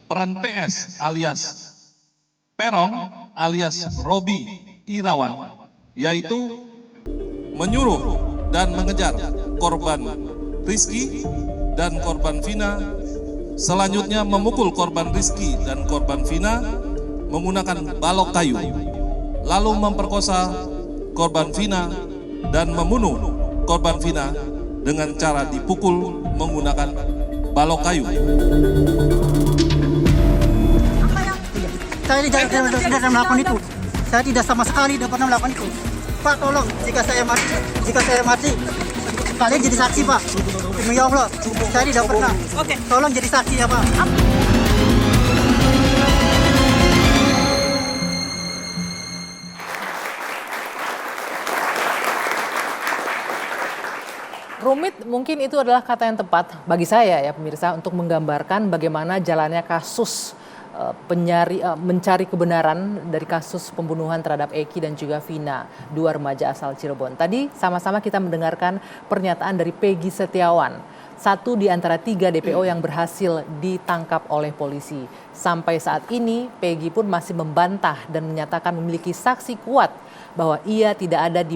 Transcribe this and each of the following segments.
peran PS alias Perong alias Robi Irawan, yaitu menyuruh dan mengejar korban Rizky dan korban Vina, selanjutnya memukul korban Rizky dan korban Vina menggunakan balok kayu, lalu memperkosa korban Vina dan membunuh korban Vina dengan cara dipukul menggunakan balok kayu. Saya tidak melakukan itu. Saya tidak sama sekali tidak pernah melakukan itu. Pak, tolong, jika saya mati, kalian jadi saksi, Pak. Demi Allah, saya tidak pernah. Oke. Tolong jadi saksi ya, Pak. Rumit mungkin itu adalah kata yang tepat bagi saya ya pemirsa untuk menggambarkan bagaimana jalannya kasus mencari kebenaran dari kasus pembunuhan terhadap Eki dan juga Vina, dua remaja asal Cirebon. Tadi sama-sama kita mendengarkan pernyataan dari Peggy Setiawan, satu di antara 3 DPO yang berhasil ditangkap oleh polisi. Sampai saat ini Peggy pun masih membantah dan menyatakan memiliki saksi kuat bahwa ia tidak ada di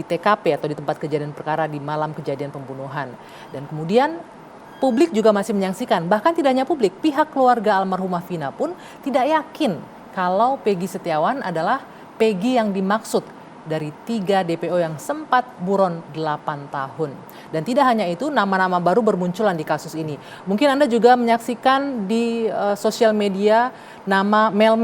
TKP atau di tempat kejadian perkara di malam kejadian pembunuhan. Dan kemudian publik juga masih menyaksikan, bahkan tidak hanya publik, pihak keluarga almarhumah Vina pun tidak yakin kalau Peggy Setiawan adalah Peggy yang dimaksud dari 3 DPO yang sempat buron 8 tahun. Dan tidak hanya itu, nama-nama baru bermunculan di kasus ini. Mungkin Anda juga menyaksikan di sosial media nama Mel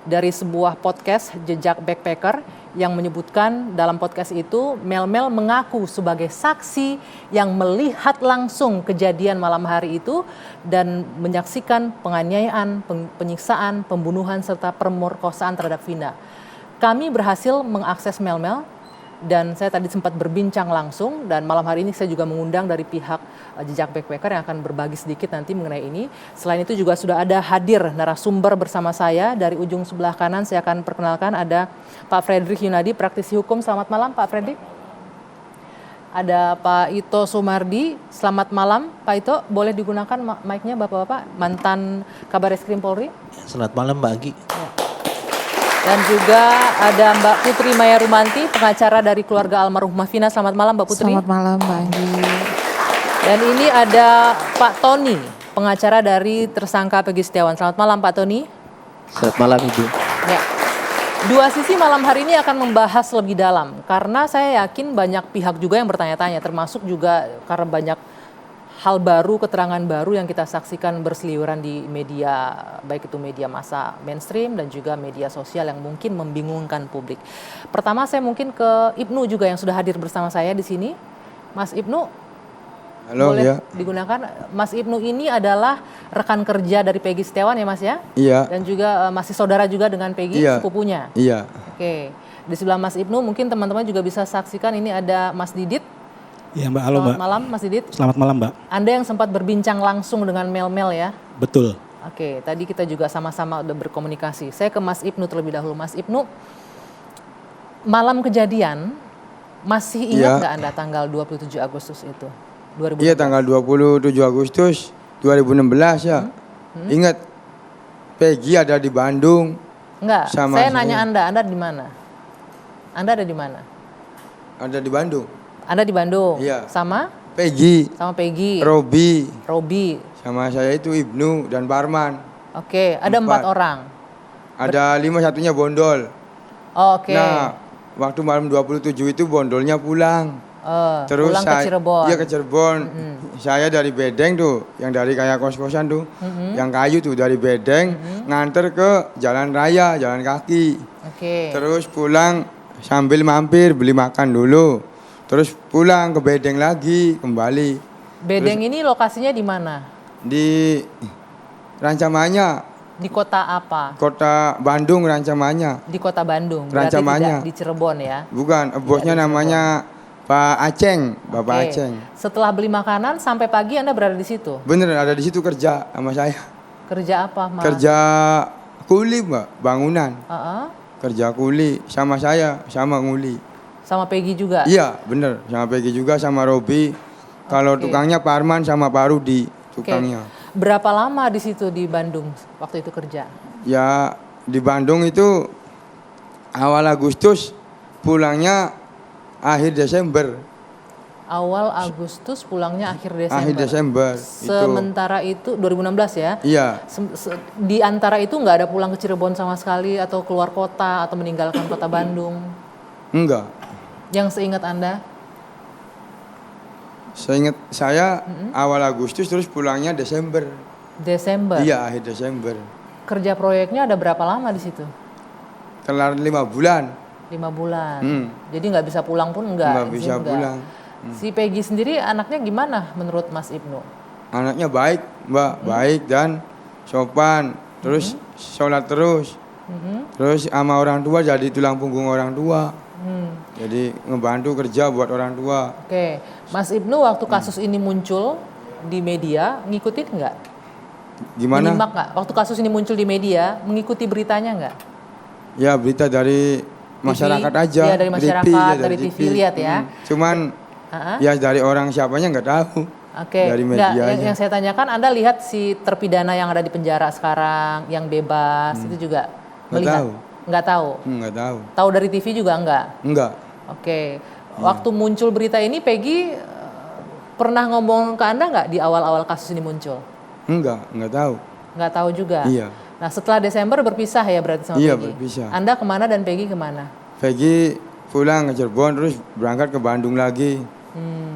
dari sebuah podcast Jejak Backpacker yang menyebutkan dalam podcast itu Mel mengaku sebagai saksi yang melihat langsung kejadian malam hari itu dan menyaksikan penganiayaan, penyiksaan, pembunuhan serta pemerkosaan terhadap Vina. Kami berhasil mengakses Mel dan saya tadi sempat berbincang langsung dan malam hari ini saya juga mengundang dari pihak Jejak Backpacker yang akan berbagi sedikit nanti mengenai ini. Selain itu juga sudah ada hadir narasumber bersama saya dari ujung sebelah kanan. Saya akan perkenalkan ada Pak Fredrik Yunadi, praktisi hukum. Selamat malam Pak Fredrik. Ada Pak Ito Sumardi. Selamat malam Pak Ito. Boleh digunakan mic-nya Bapak-bapak, mantan Kabar Reskrim Polri. Selamat malam Mbak Agi. Ya. Dan juga ada Mbak Putri Maya Rumanti, pengacara dari keluarga almarhumah Vina. Selamat malam Mbak Putri. Selamat malam Mbak Agi. Dan ini ada Pak Tony, pengacara dari tersangka Peggy Setiawan. Selamat malam Pak Tony. Selamat malam Ibu. Ya. Dua sisi malam hari ini akan membahas lebih dalam. Karena saya yakin banyak pihak juga yang bertanya-tanya, termasuk juga karena banyak hal baru, keterangan baru yang kita saksikan berseliweran di media, baik itu media massa mainstream dan juga media sosial yang mungkin membingungkan publik. Pertama saya mungkin ke Ibnu juga yang sudah hadir bersama saya di sini. Mas Ibnu, halo, boleh ya. digunakan. Mas Ibnu ini adalah rekan kerja dari Peggy Setiawan ya Mas ya? Iya. Dan juga masih saudara juga dengan Peggy, Iya. sepupunya? Iya. Oke, di sebelah Mas Ibnu mungkin teman-teman juga bisa saksikan ini ada Mas Didit. Iya Mbak, halo Mbak. Selamat malam Mas Didit. Selamat malam Mbak. Anda yang sempat berbincang langsung dengan Mel ya? Betul. Oke, tadi kita juga sama-sama udah berkomunikasi. Saya ke Mas Ibnu terlebih dahulu. Mas Ibnu, malam kejadian masih ingat nggak Anda tanggal 27 Agustus itu? 2016? Iya, tanggal 27 Agustus 2016 ya. Ingat, Peggy ada di Bandung. Enggak, Sama saya saya. nanya Anda di mana? Anda ada di mana? Ada di Bandung. Anda di Bandung? Iya. Sama Peggy, Peggy, Robi, sama saya itu Ibnu dan Parman. Oke, ada 4 orang. Ada 5, satunya bondol. Oke. Nah, waktu malam 27 itu bondolnya pulang. Terus pulang ke Cirebon. Iya, ke Cirebon. Saya dari Bedeng tuh, yang dari kayak kos-kosan tuh. Yang kayu tuh dari Bedeng nganter ke jalan raya, jalan kaki. Oke. Terus pulang sambil mampir beli makan dulu. Terus pulang ke Bedeng lagi, kembali. Bedeng ini lokasinya di mana? Di Rancamanya, Di kota apa? kota Bandung, Rancamanya. Di kota Bandung. Berarti Rancamanya. tidak di Cirebon ya? Bukan, bosnya di namanya Pak Aceng, Bapak Oke. Aceng. Setelah beli makanan sampai pagi Anda berada di situ? Bener, ada di situ kerja sama saya. Kerja apa, Mas? Kerja kuli, Mbak, bangunan. Heeh. Kerja kuli sama saya, sama nguli. Sama Peggy juga? Iya, bener. Sama Peggy juga, sama Robi. Kalau Oke. tukangnya Parman sama Pak Rudi, Oke. tukangnya. Berapa lama di situ di Bandung waktu itu kerja? Ya di Bandung itu awal Agustus, pulangnya akhir Desember. Awal Agustus, pulangnya akhir Desember. Akhir Desember. Sementara itu 2016 ya? Iya. Di antara itu nggak ada pulang ke Cirebon sama sekali atau keluar kota atau meninggalkan kota Bandung? Enggak. Yang seingat Anda? Seingat saya awal Agustus terus pulangnya Desember. Desember? Iya, akhir Desember. Kerja proyeknya ada berapa lama di situ? Kelar 5 bulan. 5 bulan. Jadi nggak bisa pulang pun Nggak izin bisa nggak. pulang. Si Peggy sendiri anaknya gimana menurut Mas Ibnu? Anaknya baik, Mbak, baik dan sopan. Terus sholat terus. Terus sama orang tua jadi tulang punggung orang tua. Jadi ngebantu kerja buat orang tua. Oke, Mas Ibnu waktu kasus ini muncul di media, ngikutin nggak? Gimana? Menyimak nggak? Waktu kasus ini muncul di media, mengikuti beritanya nggak? Ya berita dari masyarakat aja. Iya, dari masyarakat, dari TV lihat ya. Cuman ya dari orang siapanya nggak tahu. Oke, dari media yang saya tanyakan, Anda lihat si terpidana yang ada di penjara sekarang, yang bebas, itu juga melihat? Tahu. Nggak tahu? Nggak tahu. Tahu dari TV juga enggak? Enggak. Oke, waktu muncul berita ini Peggy pernah ngomong ke Anda nggak di awal-awal kasus ini muncul? Enggak tahu. Nggak tahu juga? Iya. Nah setelah Desember berpisah ya berarti sama Iya, Peggy? berpisah. Anda kemana dan Peggy kemana? Peggy pulang ke Cirebon terus berangkat ke Bandung lagi.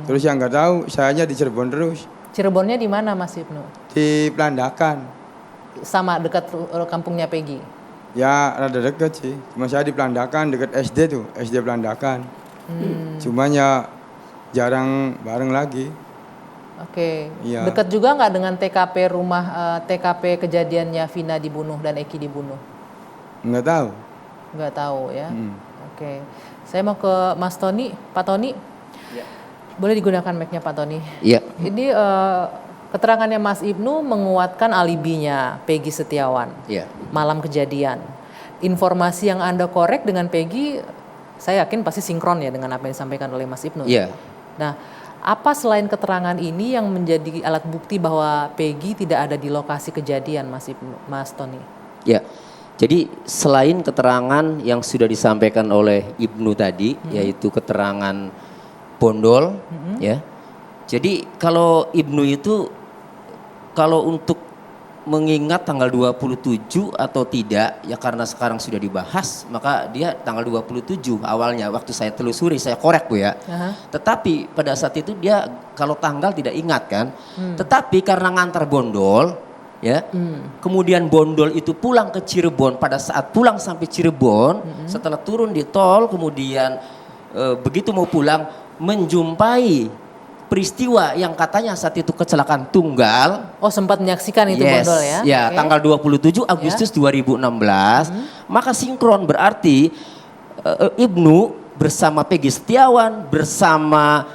Terus yang nggak tahu sayanya di Cirebon terus. Cirebonnya di mana Mas Ibnu? Di Pelandakan. Sama dekat kampungnya Peggy? Ya rada deket sih. Cuma saya di Pelandakan dekat SD tuh, SD Pelandakan. Cuman ya jarang bareng lagi. Oke, Iya. dekat juga nggak dengan TKP rumah TKP kejadiannya Vina dibunuh dan Eki dibunuh? Nggak tahu. Nggak tahu ya. Oke, saya mau ke Mas Tony, Pak Tony. Boleh digunakan mic-nya Pak Tony. Iya. Ini keterangannya Mas Ibnu menguatkan alibinya Peggy Setiawan Iya. malam kejadian. Informasi yang Anda korek dengan Peggy, saya yakin pasti sinkron ya dengan apa yang disampaikan oleh Mas Ibnu. Iya. Nah, apa selain keterangan ini yang menjadi alat bukti bahwa Peggy tidak ada di lokasi kejadian, Mas Ibnu, Mas Tony? Ya, jadi selain keterangan yang sudah disampaikan oleh Ibnu tadi, yaitu keterangan bondol, ya. Jadi kalau Ibnu itu, kalau untuk mengingat tanggal 27 atau tidak, ya karena sekarang sudah dibahas, maka dia tanggal 27 awalnya, waktu saya telusuri, saya korek Bu ya. Tetapi pada saat itu dia kalau tanggal tidak ingat kan, tetapi karena ngantar bondol, ya, kemudian bondol itu pulang ke Cirebon, pada saat pulang sampai Cirebon, setelah turun di tol, kemudian begitu mau pulang, menjumpai peristiwa yang katanya saat itu kecelakaan tunggal. Oh, sempat menyaksikan itu bondol ya? Ya, Oke. tanggal 27 Agustus 2016. Maka sinkron berarti Ibnu bersama Peggy Setiawan, bersama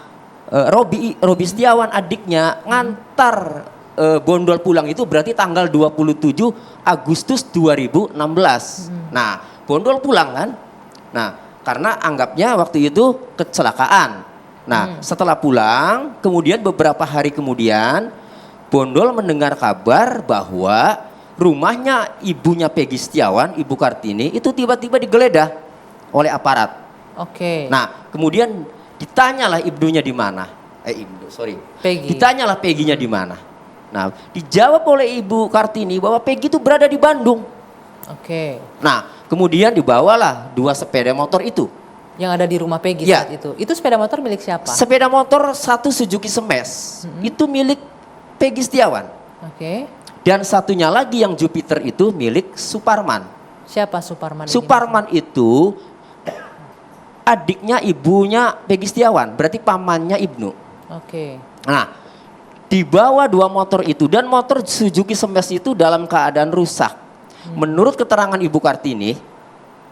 Robi Setiawan adiknya ngantar bondol pulang itu berarti tanggal 27 Agustus 2016. Nah, bondol pulang kan? Nah, karena anggapnya waktu itu kecelakaan. Nah, setelah pulang, kemudian beberapa hari kemudian, bondol mendengar kabar bahwa rumahnya ibunya Peggy Setiawan, Ibu Kartini, itu tiba-tiba digeledah oleh aparat. Oke. Nah, kemudian ditanyalah ibunya di mana? Peggy. Ditanyalah Peggy-nya di mana? Nah, dijawab oleh Ibu Kartini bahwa Peggy itu berada di Bandung. Oke. Nah, kemudian dibawalah 2 sepeda motor itu. Yang ada di rumah Peggy Ya. saat itu. Itu sepeda motor milik siapa? Sepeda motor 1 Suzuki Smash itu milik Peggy Setiawan. Oke. Dan satunya lagi yang Jupiter itu milik Suparman. Siapa Suparman? ini? Suparman itu adiknya ibunya Peggy Setiawan, berarti pamannya Ibnu. Oke. Nah, dibawa 2 motor itu dan motor Suzuki Smash itu dalam keadaan rusak. Menurut keterangan Ibu Kartini,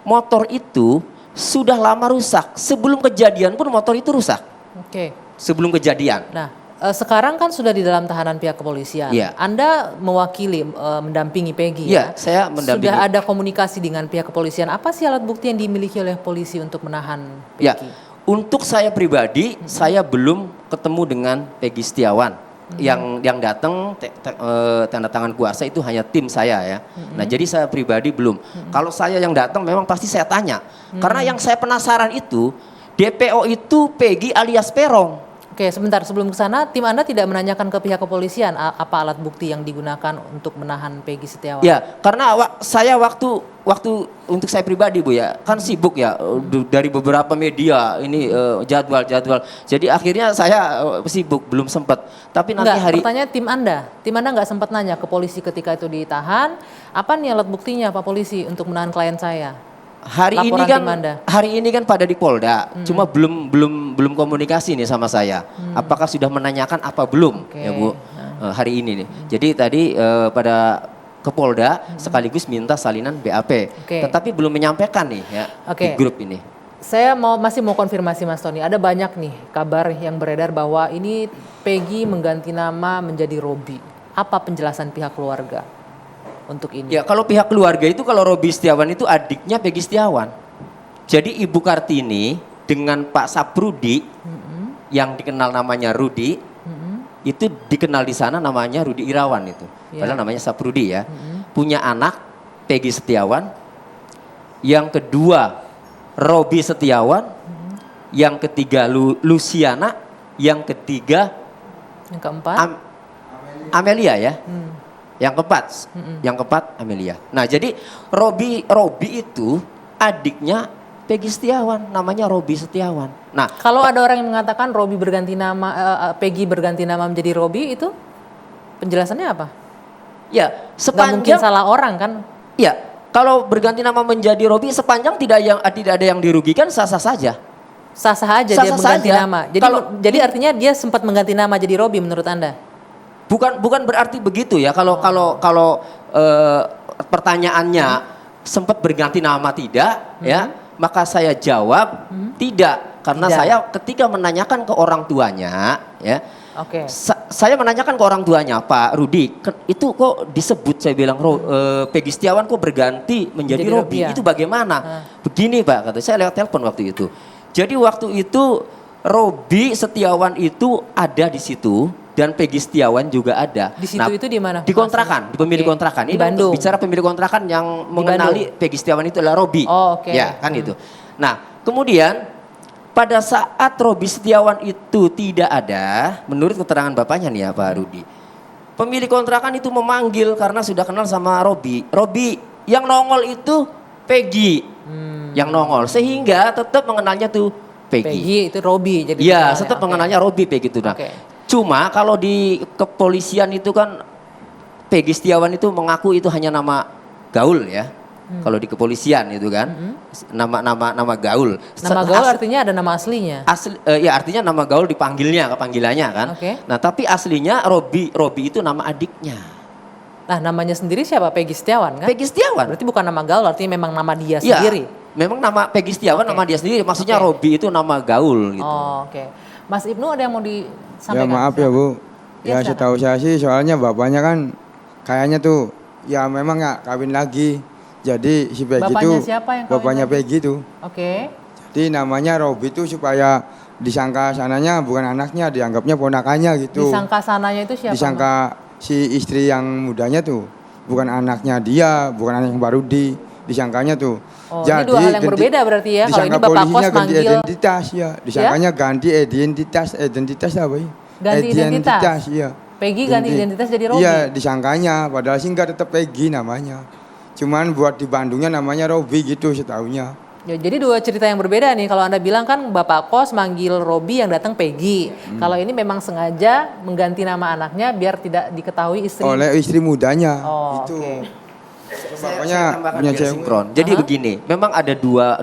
motor itu sudah lama rusak. Sebelum kejadian pun motor itu rusak. Oke. Sebelum kejadian. Nah, sekarang kan sudah di dalam tahanan pihak kepolisian. Iya. Anda mewakili, mendampingi Peggy Iya, ya? saya mendampingi. Sudah ada komunikasi dengan pihak kepolisian. Apa sih alat bukti yang dimiliki oleh polisi untuk menahan Ya, Peggy? untuk saya pribadi, saya belum ketemu dengan Peggy Setiawan. yang datang tanda tangan kuasa itu hanya tim saya ya. Nah jadi saya pribadi belum. Kalau saya yang datang memang pasti saya tanya. Karena yang saya penasaran itu DPO itu Peggy alias Perong. Oke, sebentar sebelum ke sana, tim Anda tidak menanyakan ke pihak kepolisian apa alat bukti yang digunakan untuk menahan Peggy Setiawan? Ya, karena saya waktu untuk saya pribadi Bu ya, kan sibuk ya dari beberapa media ini jadwal. Jadi akhirnya saya sibuk belum sempat. Tapi nanti pertanyaan tim Anda nggak sempat nanya ke polisi ketika itu ditahan, apa nih alat buktinya Pak Polisi untuk menahan klien saya? Hari ini kan pada di Polda, cuma belum komunikasi nih sama saya. Apakah sudah menanyakan apa belum ya Bu? Hari ini nih. Jadi tadi pada ke Polda sekaligus minta salinan BAP. Tetapi belum menyampaikan nih ya di grup ini. Saya masih mau konfirmasi Mas Tony, ada banyak nih kabar yang beredar bahwa ini Peggy mengganti nama menjadi Robi. Apa penjelasan pihak keluarga untuk ini? Ya kalau pihak keluarga itu kalau Robi Setiawan itu adiknya Peggy Setiawan. Jadi Ibu Kartini dengan Pak Saprudi yang dikenal namanya Rudi, itu dikenal di sana namanya Rudi Irawan itu. Padahal namanya Saprudi ya. Punya anak Peggy Setiawan, yang kedua Robi Setiawan, yang ketiga Luciana, yang ketiga yang keempat Amelia ya. Yang keempat Amelia. Nah jadi Robi itu adiknya Peggy Setiawan, namanya Robi Setiawan. Nah kalau ada orang yang mengatakan Peggy berganti nama menjadi Robi, itu penjelasannya apa? Ya Nggak sepanjang mungkin salah orang kan? Ya kalau berganti nama menjadi Robi sepanjang tidak ada yang dirugikan sah-sah saja. Sah-sah aja dia mengganti nama. Jadi artinya dia sempat mengganti nama jadi Robi menurut Anda? Bukan berarti begitu ya. Kalau pertanyaannya sempat berganti nama tidak ya, maka saya jawab tidak, karena saya ketika menanyakan ke orang tuanya ya. Saya menanyakan ke orang tuanya, Pak Rudi, itu kok disebut, saya bilang Peggy Setiawan kok berganti menjadi Robi, itu bagaimana? Begini Pak, kata saya lewat telepon waktu itu. Jadi waktu itu Robi Setiawan itu ada di situ. Dan Peggy Setiawan juga ada. Di situ itu di mana? Di kontrakan, di pemilik kontrakan. Di Ini Bandung. bicara pemilik kontrakan yang mengenali Peggy Setiawan itu adalah Robi. Ya kan itu. Nah kemudian pada saat Robi Setiawan itu tidak ada, menurut keterangan bapaknya nih ya Pak Rudi, pemilik kontrakan itu memanggil karena sudah kenal sama Robi. Robi yang nongol itu Peggy, yang nongol, sehingga tetap mengenalnya tuh Peggy. Peggy itu Robi jadi. Iya, tetap mengenalnya Robi Peggy itu. Nah, cuma kalau di kepolisian itu kan Peggy Setiawan itu mengaku itu hanya nama gaul ya. Kalau di kepolisian itu kan nama gaul. Nama gaul artinya ada nama aslinya. Ya artinya nama gaul kepanggilannya kan. Nah tapi aslinya Robi itu nama adiknya. Nah namanya sendiri siapa? Peggy Setiawan kan? Peggy Setiawan. Berarti bukan nama gaul, artinya memang nama dia sendiri. Memang nama Peggy Setiawan nama dia sendiri. Maksudnya Robi itu nama gaul gitu. Mas Ibnu ada yang mau disampaikan? Ya maaf ya Bu. Ya setahu saya sih soalnya bapaknya kan kayaknya tuh ya memang nggak kawin lagi. Jadi si Peggy itu bapaknya Peggy itu. Jadi namanya Robi itu supaya disangka sananya bukan anaknya, dianggapnya ponakannya gitu. Disangka sananya itu siapa? Disangka si istri yang mudanya tuh bukan anaknya dia, bukan anak yang baru disangkanya tuh. Jadi dua hal yang berbeda berarti ya. Kalau ini Bapak Kos ganti manggil identitas ya. Disangkanya ganti identitas apa ya? Ganti identitas. Iya. Peggy ganti identitas jadi Robi. Iya, disangkanya padahal sih enggak tetap Peggy namanya. Cuman buat di Bandungnya namanya Robi gitu setahunya. Ya, jadi dua cerita yang berbeda nih. Kalau Anda bilang kan Bapak Kos manggil Robi, yang datang Peggy. Kalau ini memang sengaja mengganti nama anaknya biar tidak diketahui istri. Oleh istri mudanya. Itu. Bapaknya punya sinkron. Jadi begini, memang ada dua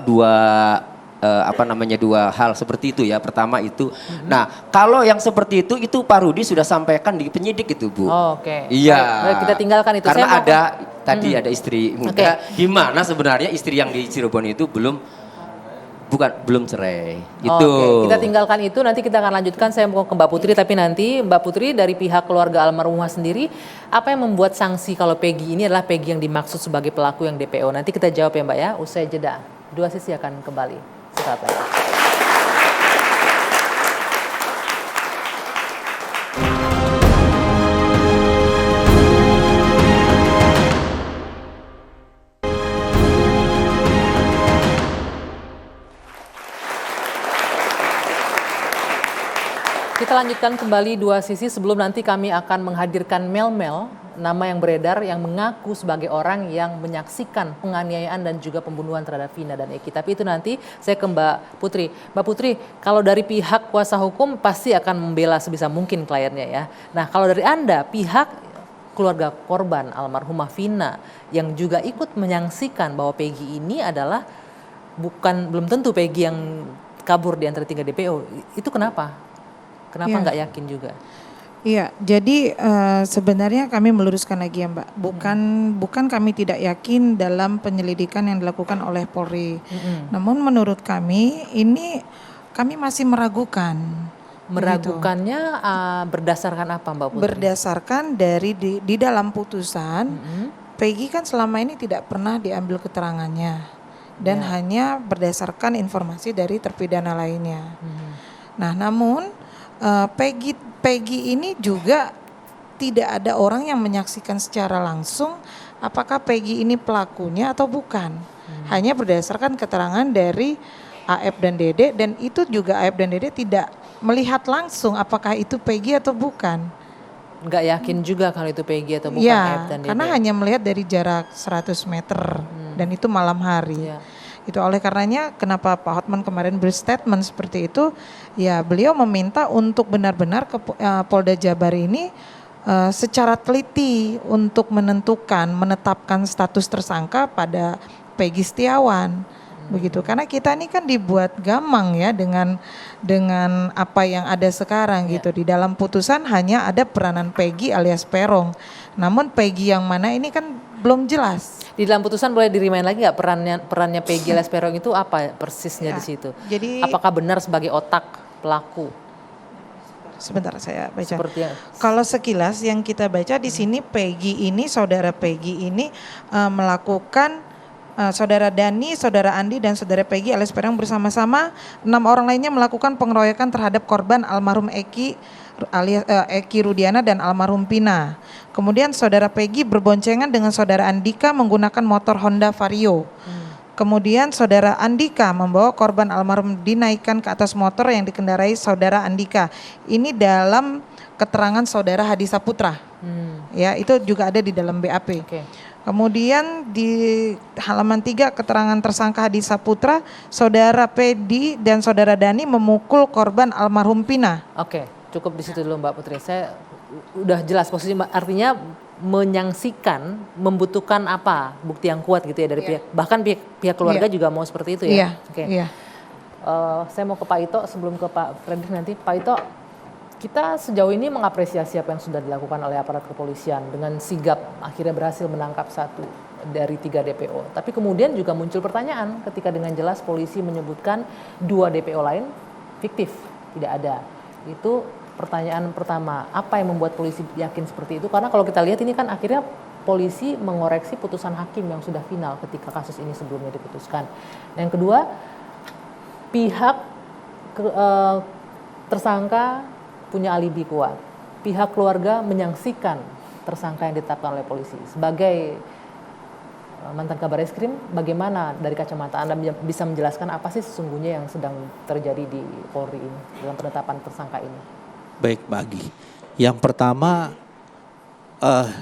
hal seperti itu ya. Pertama itu, nah kalau yang seperti itu Pak Rudi sudah sampaikan di penyidik itu Bu. Iya. Kita tinggalkan itu. Karena tadi ada istri muda, di mana sebenarnya istri yang di Cirebon itu belum cerai. Itu. Kita tinggalkan itu, nanti kita akan lanjutkan. Saya mau ke Mbak Putri, tapi nanti Mbak Putri dari pihak keluarga almarhumah sendiri, apa yang membuat sanksi kalau Peggy ini adalah Peggy yang dimaksud sebagai pelaku yang DPO? Nanti kita jawab ya Mbak ya, usai jeda. Dua sisi akan kembali sesaat lagi. kita lanjutkan kembali dua sisi sebelum nanti kami akan menghadirkan Mel-Mel, nama yang beredar yang mengaku sebagai orang yang menyaksikan penganiayaan dan juga pembunuhan terhadap Vina dan Eki. Tapi itu nanti saya ke Mbak Putri. Mbak Putri, kalau dari pihak kuasa hukum pasti akan membela sebisa mungkin kliennya ya. Nah kalau dari Anda, pihak keluarga korban almarhumah Vina yang juga ikut menyaksikan bahwa Peggy ini adalah belum tentu Peggy yang kabur di antara 3 DPO. Itu kenapa? Kenapa nggak yakin juga? Iya, jadi sebenarnya kami meluruskan lagi ya Mbak, bukan kami tidak yakin dalam penyelidikan yang dilakukan oleh Polri. Namun menurut kami ini kami masih meragukan. Meragukannya berdasarkan apa Mbak Putri? Berdasarkan dari di dalam putusan, Peggy kan selama ini tidak pernah diambil keterangannya dan hanya berdasarkan informasi dari terpidana lainnya. Nah, namun Peggy ini juga tidak ada orang yang menyaksikan secara langsung apakah Peggy ini pelakunya atau bukan. Hanya berdasarkan keterangan dari AF dan Dede, dan itu juga AF dan Dede tidak melihat langsung apakah itu Peggy atau bukan. Nggak yakin juga kalau itu Peggy atau bukan Ya, AF dan Dede. karena hanya melihat dari jarak 100 meter dan itu malam hari. Itu oleh karenanya kenapa Pak Hotman kemarin berstatement seperti itu, ya beliau meminta untuk benar-benar ke Polda Jabar ini secara teliti untuk menetapkan status tersangka pada Peggy Setiawan. Begitu, karena kita ini kan dibuat gamang ya dengan apa yang ada sekarang gitu. Di dalam putusan hanya ada peranan Peggy alias Peron. Namun Peggy yang mana ini kan belum jelas. Di dalam putusan boleh dirimain lagi nggak perannya Peggy alias Peron itu apa persisnya di situ? Jadi apakah benar sebagai otak pelaku? Sebentar saya baca. Sepertinya. Kalau sekilas yang kita baca di sini Peggy ini, saudara Peggy ini melakukan saudara Dani, saudara Andi, dan saudara Peggy alias Peron bersama-sama 6 orang lainnya melakukan pengeroyokan terhadap korban almarhum Eki alias Eki Rudiana dan almarhum Pina. Kemudian saudara Peggy berboncengan dengan saudara Andika menggunakan motor Honda Vario. Kemudian saudara Andika membawa korban almarhum dinaikkan ke atas motor yang dikendarai saudara Andika. Ini dalam keterangan saudara Hadi Saputra. Ya, itu juga ada di dalam BAP. Kemudian di halaman 3 keterangan tersangka Hadi Saputra, saudara Pedi dan saudara Dani memukul korban almarhum Pina. Oke, cukup di situ dulu Mbak Putri. Saya udah jelas posisi, artinya menyaksikan membutuhkan apa bukti yang kuat gitu ya dari pihak, bahkan pihak keluarga juga mau seperti itu ya. Saya mau ke Pak Ito sebelum ke Pak Fredrik nanti. Pak Ito, kita sejauh ini mengapresiasi apa yang sudah dilakukan oleh aparat kepolisian dengan sigap akhirnya berhasil menangkap 1 dari 3 DPO. Tapi kemudian juga muncul pertanyaan ketika dengan jelas polisi menyebutkan 2 DPO lain fiktif, tidak ada. Itu pertanyaan pertama, apa yang membuat polisi yakin seperti itu? Karena kalau kita lihat ini kan akhirnya polisi mengoreksi putusan hakim yang sudah final ketika kasus ini sebelumnya diputuskan. Yang kedua, pihak tersangka punya alibi kuat. Pihak keluarga menyaksikan tersangka yang ditetapkan oleh polisi. Sebagai mantan kabar eskrim, bagaimana dari kacamata Anda bisa menjelaskan apa sih sesungguhnya yang sedang terjadi di Polri ini dalam penetapan tersangka ini? Baik, Bagi. Yang pertama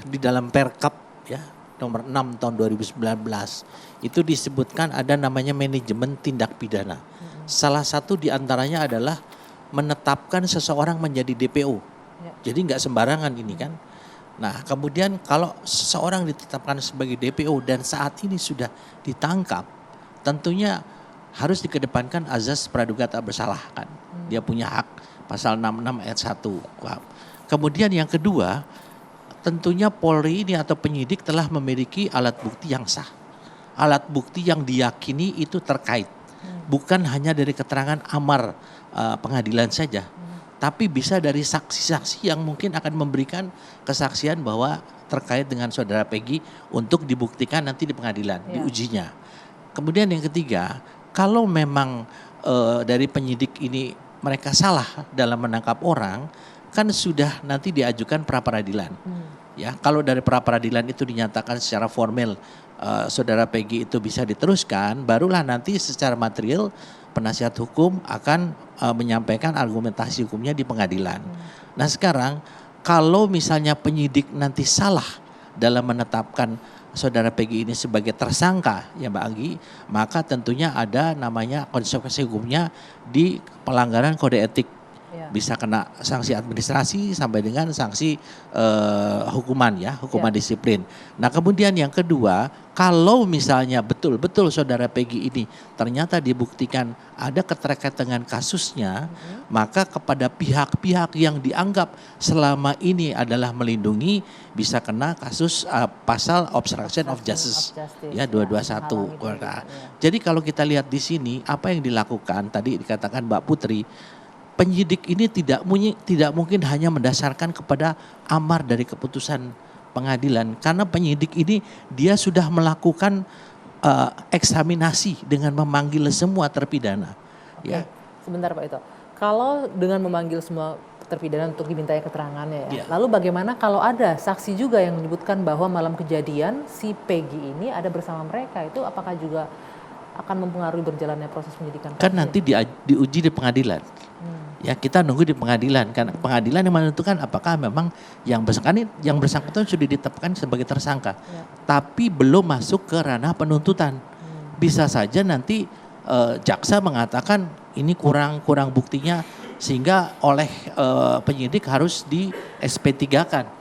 di dalam Perkap ya nomor 6 tahun 2019 itu disebutkan ada namanya manajemen tindak pidana. Salah satu diantaranya adalah menetapkan seseorang menjadi DPO. Jadi nggak sembarangan ini kan. Nah kemudian kalau seseorang ditetapkan sebagai DPO dan saat ini sudah ditangkap, tentunya harus dikedepankan azas praduga tak bersalah kan. Dia punya hak pasal 66 ayat 1 KUHP. Kemudian yang kedua, tentunya Polri ini atau penyidik telah memiliki alat bukti yang sah. Alat bukti yang diyakini itu terkait. Bukan hanya dari keterangan amar pengadilan saja, tapi bisa dari saksi-saksi yang mungkin akan memberikan kesaksian bahwa terkait dengan saudara Peggy untuk dibuktikan nanti di pengadilan, diujinya. Kemudian yang ketiga, kalau memang dari penyidik ini mereka salah dalam menangkap orang, kan sudah nanti diajukan pra peradilan. Ya, kalau dari pra peradilan itu dinyatakan secara formal saudara Peggy itu bisa diteruskan, barulah nanti secara material penasihat hukum akan menyampaikan argumentasi hukumnya di pengadilan. Nah sekarang kalau misalnya penyidik nanti salah dalam menetapkan saudara Peggy ini sebagai tersangka ya Mbak Anggi, maka tentunya ada namanya konsekuensi hukumnya di pelanggaran kode etik. Ya. Bisa kena sanksi administrasi sampai dengan sanksi hukuman ya, hukuman disiplin. Nah kemudian yang kedua, kalau misalnya betul-betul saudara Peggy ini ternyata dibuktikan ada keterkaitan dengan kasusnya, maka kepada pihak-pihak yang dianggap selama ini adalah melindungi bisa kena kasus pasal obstruction of justice ya 221. Nah, jadi kalau kita lihat di sini apa yang dilakukan tadi dikatakan Mbak Putri, penyidik ini tidak mungkin hanya mendasarkan kepada amar dari keputusan pengadilan, karena penyidik ini dia sudah melakukan eksaminasi dengan memanggil semua terpidana. Oke, Ya. sebentar Pak Ito. Kalau dengan memanggil semua terpidana untuk dimintai keterangannya ya, Iya. lalu bagaimana kalau ada saksi juga yang menyebutkan bahwa malam kejadian si Peggy ini ada bersama mereka, itu apakah juga akan mempengaruhi berjalannya proses penyidikan? Kan nanti diuji di pengadilan. Ya kita nunggu di pengadilan, kan pengadilan yang menentukan apakah memang yang bersangkutan sudah ditetapkan sebagai tersangka, tapi belum masuk ke ranah penuntutan. Bisa saja nanti jaksa mengatakan ini kurang buktinya sehingga oleh penyidik harus di SP3-kan.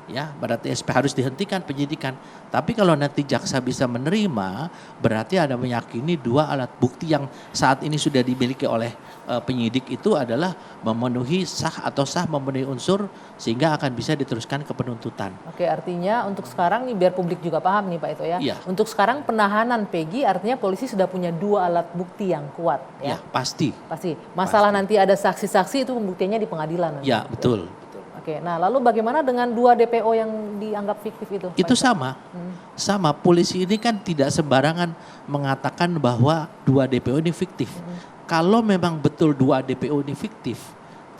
Ya, berarti SP harus dihentikan penyidikan. Tapi kalau nanti jaksa bisa menerima, berarti ada meyakini dua alat bukti yang saat ini sudah dimiliki oleh penyidik itu adalah memenuhi memenuhi unsur sehingga akan bisa diteruskan ke penuntutan. Oke, artinya untuk sekarang nih biar publik juga paham nih Pak Ito ya. Iya. Untuk sekarang penahanan Peggy artinya polisi sudah punya dua alat bukti yang kuat ya. Ya, pasti. Pasti. Masalah nanti ada saksi-saksi itu pembuktiannya di pengadilan nanti. Ya, betul. Oke, nah lalu bagaimana dengan dua DPO yang dianggap fiktif itu? Pak Itu Ito? sama. Polisi ini kan tidak sembarangan mengatakan bahwa dua DPO ini fiktif. Kalau memang betul dua DPO ini fiktif,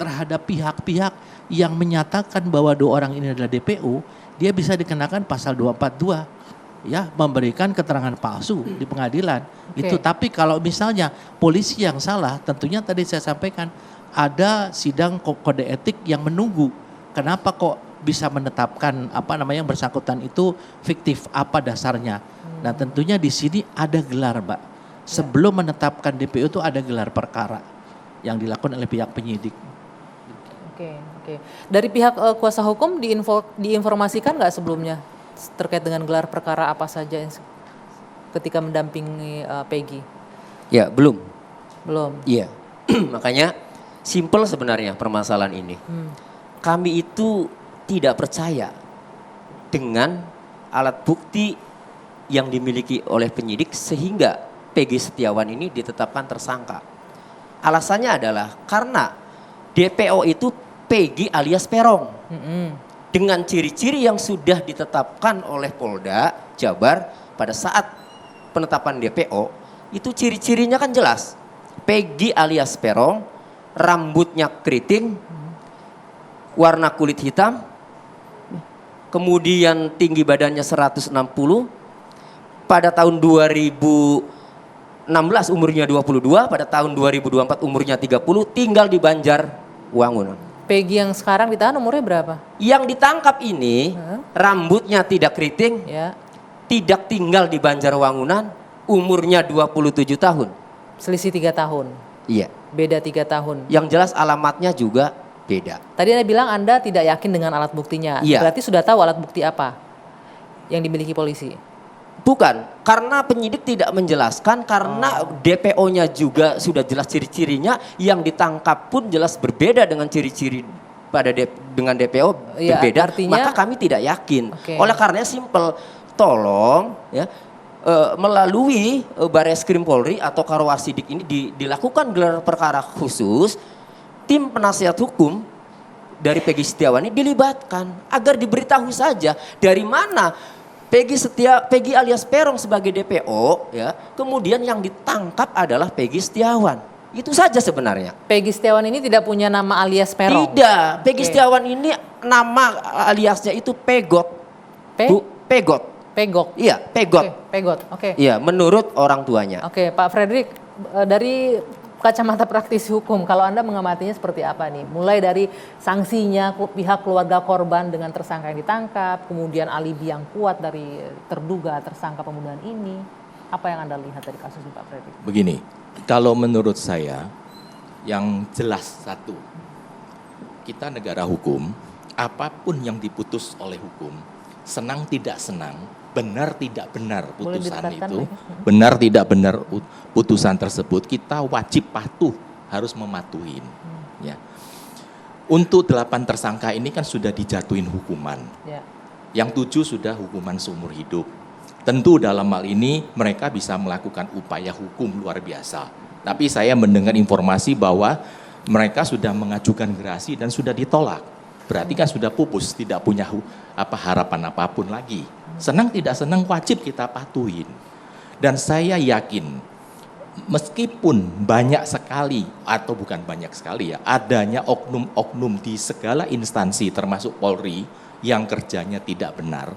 terhadap pihak-pihak yang menyatakan bahwa dua orang ini adalah DPO, dia bisa dikenakan pasal 242, ya, memberikan keterangan palsu di pengadilan. Oke. Itu. Tapi kalau misalnya polisi yang salah, tentunya tadi saya sampaikan ada sidang kode etik yang menunggu. Kenapa kok bisa menetapkan yang bersangkutan itu fiktif, apa dasarnya? Nah tentunya di sini ada gelar, Mbak. Sebelum menetapkan DPO itu ada gelar perkara yang dilakukan oleh pihak penyidik. Oke. Dari pihak kuasa hukum diinformasikan nggak sebelumnya terkait dengan gelar perkara apa saja ketika mendampingi Peggy? Ya, belum. Belum. Iya. Makanya simpel sebenarnya permasalahan ini. Kami itu tidak percaya dengan alat bukti yang dimiliki oleh penyidik sehingga Peggy Setiawan ini ditetapkan tersangka. Alasannya adalah karena DPO itu Peggy alias Peron. Dengan ciri-ciri yang sudah ditetapkan oleh Polda Jabar pada saat penetapan DPO, itu ciri-cirinya kan jelas. Peggy alias Peron, rambutnya keriting, warna kulit hitam, kemudian tinggi badannya 160, pada tahun 2016 umurnya 22, pada tahun 2024 umurnya 30, tinggal di Banjarwangunan. Peggy yang sekarang ditahan umurnya berapa? Yang ditangkap ini rambutnya tidak keriting, Ya, tidak tinggal di Banjarwangunan, umurnya 27 tahun. selisih 3 tahun. Iya, Beda 3 tahun. yang jelas alamatnya juga beda. Tadi Anda bilang Anda tidak yakin dengan alat buktinya. Iya. Berarti sudah tahu alat bukti apa yang dimiliki polisi? Bukan, karena penyidik tidak menjelaskan, karena DPO-nya juga sudah jelas ciri-cirinya, yang ditangkap pun jelas berbeda dengan ciri-ciri dengan DPO Iya, berbeda, artinya- maka kami tidak yakin. Oke. Oleh karenanya simpel, tolong ya melalui Barreskrim Polri atau Karwasidik ini dilakukan gelar perkara khusus, tim penasihat hukum dari Peggy Setiawan ini dilibatkan agar diberitahu saja dari mana Peggy alias Peron sebagai DPO, ya. Kemudian yang ditangkap adalah Peggy Setiawan. Itu saja sebenarnya. Peggy Setiawan ini tidak punya nama alias Peron. Tidak, Peggy Oke. Setiawan ini nama aliasnya itu Pegot. Pegot. Pegok. Iya, Pegot. Oke, Pegot. Oke. Iya, menurut orang tuanya. Oke, Pak Fredrik, dari kacamata praktisi hukum, kalau Anda mengamatinya seperti apa nih? Mulai dari sanksinya pihak keluarga korban dengan tersangka yang ditangkap, kemudian alibi yang kuat dari terduga tersangka pembunuhan ini. Apa yang Anda lihat dari kasus ini, Pak Fredrik? Begini, kalau menurut saya yang jelas satu, kita negara hukum, apapun yang diputus oleh hukum, senang tidak senang, benar tidak benar Boleh putusan didekatkan, itu, Mike? benar tidak benar putusan tersebut, kita wajib patuh, harus mematuhin. Ya. Untuk 8 tersangka ini kan sudah dijatuhin hukuman, Ya. yang 7 sudah hukuman seumur hidup. Tentu dalam hal ini mereka bisa melakukan upaya hukum luar biasa. Tapi saya mendengar informasi bahwa mereka sudah mengajukan gerasi dan sudah ditolak. Berarti kan sudah pupus, tidak punya harapan apapun lagi. Senang tidak senang wajib kita patuhin. Dan saya yakin meskipun banyak sekali atau bukan banyak sekali ya, adanya oknum-oknum di segala instansi termasuk Polri yang kerjanya tidak benar.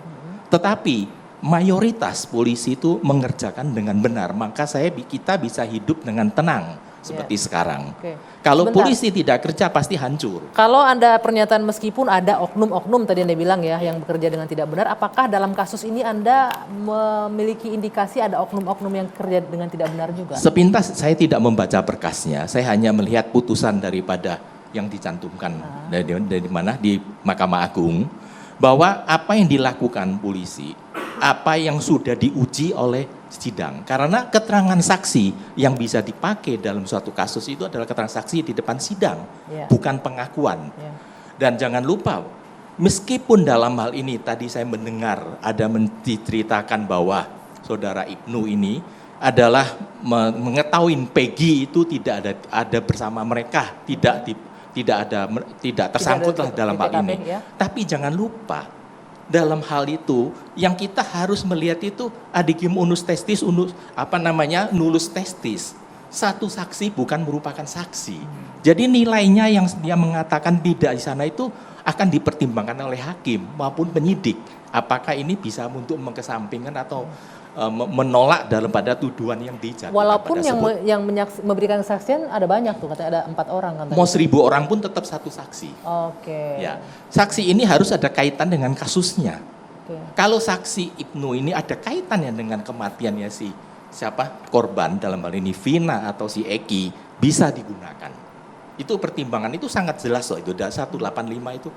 Tetapi mayoritas polisi itu mengerjakan dengan benar, maka kita bisa hidup dengan tenang seperti sekarang. Oke. Kalau Sebentar. polisi tidak kerja pasti hancur. Kalau Anda pernyataan meskipun ada oknum-oknum tadi Anda bilang ya yang bekerja dengan tidak benar, apakah dalam kasus ini Anda memiliki indikasi ada oknum-oknum yang kerja dengan tidak benar juga? Sepintas saya tidak membaca berkasnya, saya hanya melihat putusan daripada yang dicantumkan dari mana di Mahkamah Agung, bahwa apa yang dilakukan polisi, apa yang sudah diuji oleh sidang. Karena keterangan saksi yang bisa dipakai dalam suatu kasus itu adalah keterangan saksi di depan sidang, Ya. bukan pengakuan. Ya. Dan jangan lupa, meskipun dalam hal ini tadi saya mendengar ada diceritakan bahwa saudara Ibnu ini adalah mengetahui Peggy itu tidak ada bersama mereka, tidak tersangkut lah dalam hal TKP, ini. ya. Tapi jangan lupa, dalam hal itu yang kita harus melihat itu adigim unus testis, nulus testis. Satu saksi bukan merupakan saksi. Jadi nilainya yang dia mengatakan tidak di sana itu akan dipertimbangkan oleh hakim maupun penyidik. Apakah ini bisa untuk mengesampingkan atau menolak dalam pada tuduhan yang dijatuhkan. Walaupun tersebut. yang memberikan kesaksian ada banyak tuh, katanya ada 4 orang kan tadi. Mau 1000 orang pun tetap satu saksi. Oke. Ya, saksi ini harus ada kaitan dengan kasusnya. Oke. Kalau saksi Ibnu ini ada kaitannya dengan kematiannya si korban dalam hal ini Vina atau si Eki, bisa digunakan. Itu pertimbangan itu sangat jelas loh, itu 185 itu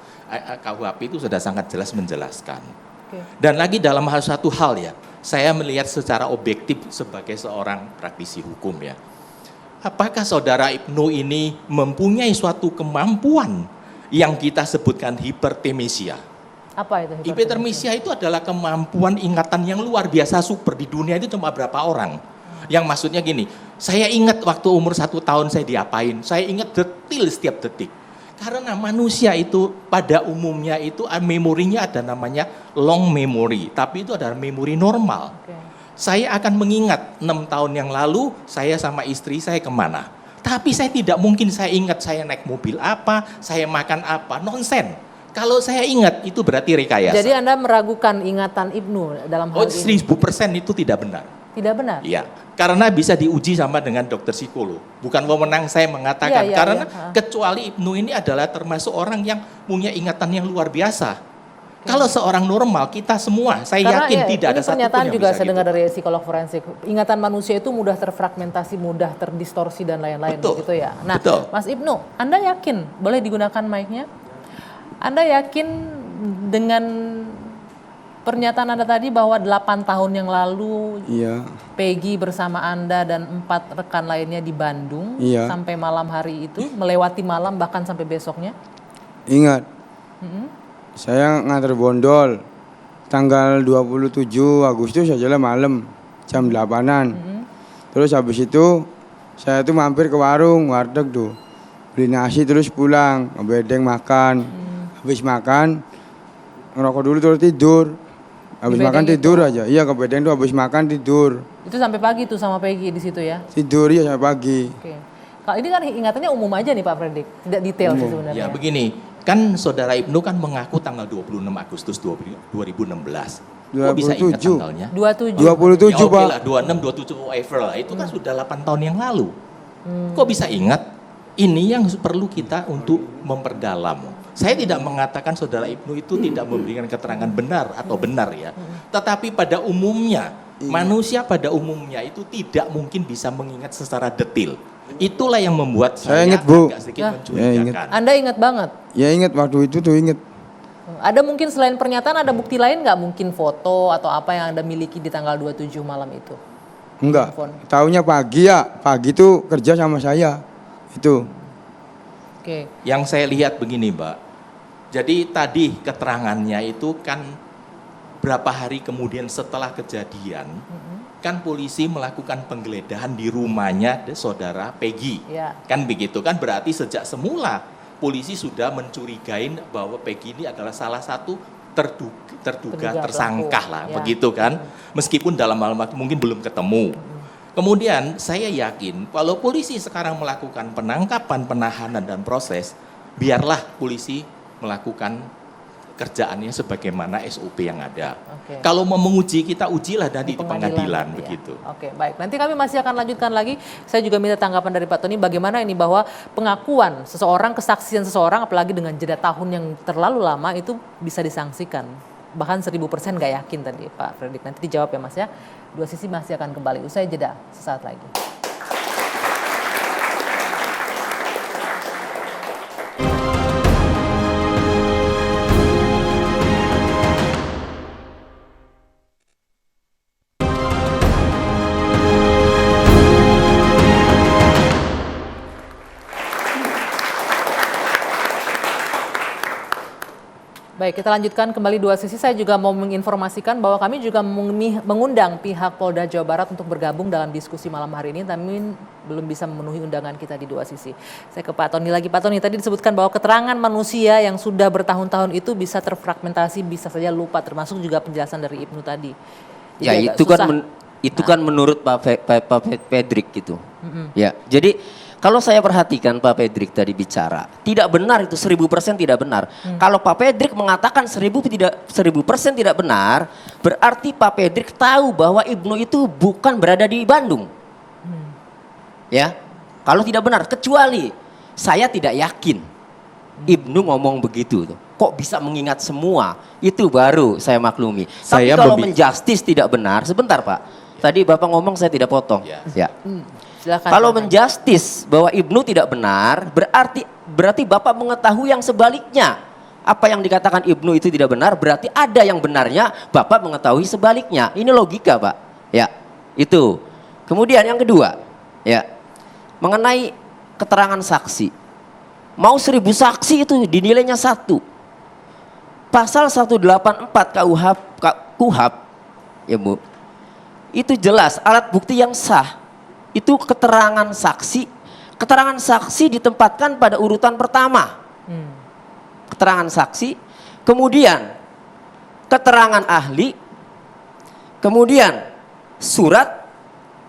KUHP itu sudah sangat jelas menjelaskan. Oke. Dan lagi dalam satu hal ya, saya melihat secara objektif sebagai seorang praktisi hukum ya. Apakah saudara Ibnu ini mempunyai suatu kemampuan yang kita sebutkan hipertemesia? Apa itu? Hipertemesia itu adalah kemampuan ingatan yang luar biasa super. Di dunia itu cuma berapa orang. Yang maksudnya gini, saya ingat waktu umur 1 tahun saya diapain. Saya ingat detil setiap detik. Karena manusia itu pada umumnya itu memorinya ada namanya long memory. Tapi itu adalah memori normal. Oke. Saya akan mengingat 6 tahun yang lalu saya sama istri saya kemana. Tapi saya tidak mungkin saya ingat saya naik mobil apa, saya makan apa, nonsen. Kalau saya ingat itu berarti rekayasa. Jadi Anda meragukan ingatan Ibnu dalam hal ini? 1000% itu tidak benar. Tidak benar? Iya, karena bisa diuji sama dengan dokter psikolog. Bukan wewenang saya mengatakan, Iya, karena iya. kecuali Ibnu ini adalah termasuk orang yang punya ingatan yang luar biasa. Kalau seorang normal, kita semua, saya Karena yakin ya, tidak ini ada satupun pernyataan yang juga bisa saya gitu. dengar dari psikolog forensik. Ingatan manusia itu mudah terfragmentasi, mudah terdistorsi dan lain-lain Betul. begitu ya. Nah, Betul. Mas Ibnu, Anda yakin boleh digunakan mic-nya? Anda yakin dengan pernyataan Anda tadi bahwa 8 tahun yang lalu Iya, Peggy bersama Anda dan 4 rekan lainnya di Bandung Iya. sampai malam hari itu, melewati malam bahkan sampai besoknya? ingat. Saya nganter bondol tanggal 27 Agustus aja malam jam 8-an. Terus habis itu saya tuh mampir ke warteg tuh. Beli nasi terus pulang, ngebedeng makan. Habis makan ngerokok dulu terus tidur. Habis Di makan bedeng tidur aja. Iya ke bedeng tuh habis makan tidur. Itu sampai pagi tuh sama Peggy di situ ya? Tidur ya sampai pagi. Oke. Kalau ini kan ingatannya umum aja nih Pak Fredrik, tidak detail sih sebenarnya. Ya begini, kan saudara Ibnu kan mengaku tanggal 26 Agustus 2016. Kok bisa ingat 27. tanggalnya? 27. 27 Ya oke Pak. lah, 26, 27 whatever lah. Itu kan sudah 8 tahun yang lalu. Kok bisa ingat? Ini yang perlu kita untuk memperdalam. Saya tidak mengatakan saudara Ibnu itu tidak memberikan keterangan benar atau benar ya. Tetapi pada umumnya, manusia pada umumnya itu tidak mungkin bisa mengingat secara detail. Itulah yang membuat Saya saya ingat, Bu. agak sedikit Ya. mencurigakan. Anda ingat banget? Ya ingat waktu itu tuh ingat. Ada mungkin selain pernyataan ada bukti lain nggak? Mungkin foto atau apa yang Anda miliki di tanggal 27 malam itu? Enggak. Handphone. Taunya pagi ya. Pagi tuh kerja sama saya. Itu. Oke. Yang saya lihat begini Mbak, jadi tadi keterangannya itu kan berapa hari kemudian setelah kejadian, kan polisi melakukan penggeledahan di rumahnya saudara Peggy. Ya. Kan begitu kan, berarti sejak semula polisi sudah mencurigain bahwa Peggy ini adalah salah satu terduga Terduga tersangka pelaku, lah, ya. begitu kan. Meskipun dalam hal waktu mungkin belum ketemu. Kemudian saya yakin kalau polisi sekarang melakukan penangkapan, penahanan dan proses, biarlah polisi melakukan kerjaannya sebagaimana SOP yang ada. Oke. Kalau mau menguji, kita ujilah nanti di ya. pengadilan begitu. Oke, baik. Nanti kami masih akan lanjutkan lagi. Saya juga minta tanggapan dari Pak Tony bagaimana ini bahwa pengakuan seseorang, kesaksian seseorang apalagi dengan jeda tahun yang terlalu lama itu bisa disangsikan. Bahkan 1000% nggak yakin tadi Pak Fredrik. Nanti dijawab ya Mas ya. Dua Sisi masih akan kembali. Usai jeda sesaat lagi. Baik, kita lanjutkan kembali Dua Sisi. Saya juga mau menginformasikan bahwa kami juga mengundang pihak Polda Jawa Barat untuk bergabung dalam diskusi malam hari ini, tapi belum bisa memenuhi undangan kita di Dua Sisi. Saya ke Pak Tony lagi. Pak Tony, tadi disebutkan bahwa keterangan manusia yang sudah bertahun-tahun itu bisa terfragmentasi, bisa saja lupa, termasuk juga penjelasan dari Ibnu tadi. Jadi Ya agak itu kan susah. kan menurut Pak Pedrik gitu. Ya, jadi kalau saya perhatikan Pak Pedrik tadi bicara, tidak benar itu 1000% tidak benar. Kalau Pak Pedrik mengatakan 1000% tidak benar, berarti Pak Pedrik tahu bahwa Ibnu itu bukan berada di Bandung. Ya, kalau tidak benar, kecuali saya tidak yakin Ibnu ngomong begitu. Kok bisa mengingat semua? Itu baru saya maklumi. Tapi Saya kalau menjustis tidak benar, sebentar Pak. Tadi Bapak ngomong saya tidak potong. Ya. Silakan. Kalau menjustis bahwa Ibnu tidak benar, berarti Bapak mengetahui yang sebaliknya. Apa yang dikatakan Ibnu itu tidak benar, berarti ada yang benarnya, Bapak mengetahui sebaliknya. Ini logika, Pak. Ya, itu. Kemudian yang kedua, ya, mengenai keterangan saksi. Mau 1000 saksi itu dinilainya 1. Pasal 184 KUHP, ya Bu, itu jelas alat bukti yang sah. Itu keterangan saksi. Keterangan saksi ditempatkan pada urutan pertama. Keterangan saksi, kemudian keterangan ahli, kemudian surat,